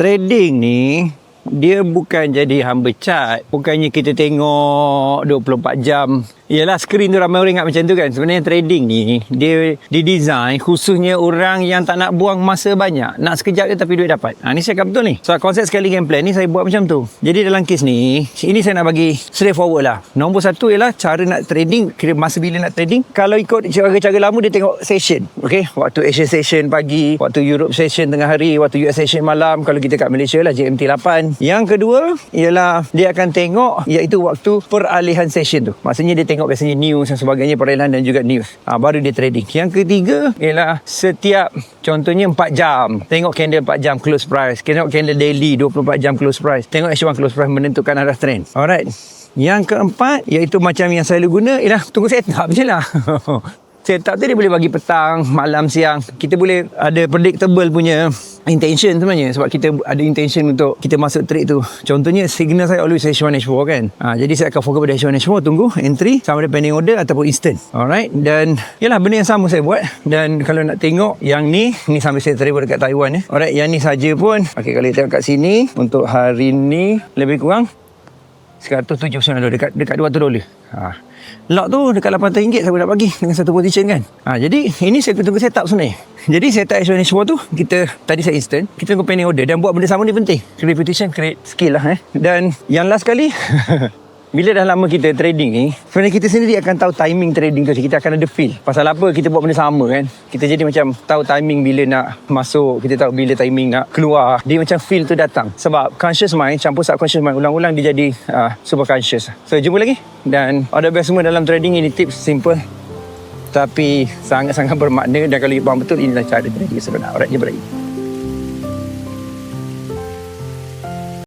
Trading ni dia bukan jadi hamba cat. Bukannya kita tengok 24 jam. Yalah, skrin tu ramai orang ingat macam tu kan. Sebenarnya trading ni dia didesign khususnya orang yang tak nak buang masa banyak, nak sekejap je tapi duit dapat. Ni saya cakap betul ni. So konsep sekali game plan ni saya buat macam tu. Jadi dalam kes ni, ini saya nak bagi straightforward lah. Nombor satu ialah cara nak trading, kira masa bila nak trading. Kalau ikut cara-cara lama, dia tengok session. Okay, waktu Asian session pagi, waktu Europe session tengah hari, waktu US session malam. Kalau kita kat Malaysia lah GMT 8. Yang kedua ialah dia akan tengok iaitu waktu peralihan session tu. Maksudnya dia tengok biasanya news dan sebagainya, peralihan dan juga news. Baru dia trading. Yang ketiga ialah setiap contohnya 4 jam tengok candle 4 jam close price, tengok candle daily 24 jam close price, tengok H1 close price menentukan arah trend. Alright. Yang keempat iaitu macam yang saya guna ialah tunggu setup je lah. Setup tu dia boleh bagi petang, malam, siang. Kita boleh ada predictable punya intention sebenarnya, sebab kita ada intention untuk kita masuk trade tu. Contohnya signal saya always H1 H4 kan. Jadi saya akan fokus pada H1 H4, tunggu entry sama ada pending order ataupun instant. Alright. Dan yalah, benda yang sama saya buat. Dan kalau nak tengok yang ni sambil saya travel dekat Taiwan ya. Alright, yang ni saja pun. Okey, kalau kita tengok kat sini untuk hari ni lebih kurang $179 dekat $200. Lot tu dekat RM800 saya nak bagi dengan satu position kan. Jadi ini saya tunggu setup sebenarnya. Jadi setup H1 H4 tu kita tadi saya instant, kita tunggu pending order dan buat benda sama ni penting. Repetition create skill lah Dan yang last kali bila dah lama kita trading ni, sebenarnya kita sendiri akan tahu timing trading tu. Kita akan ada feel. Pasal apa kita buat benda sama kan. Kita jadi macam tahu timing bila nak masuk, kita tahu bila timing nak keluar. Dia macam feel tu datang. Sebab conscious mind campur subconscious mind, ulang-ulang dia jadi super conscious. So jumpa lagi. Dan all the best semua dalam trading. Ini tips simple tapi sangat-sangat bermakna. Dan kalau you faham betul, inilah cara trading sebenar. Alright, jumpa lagi.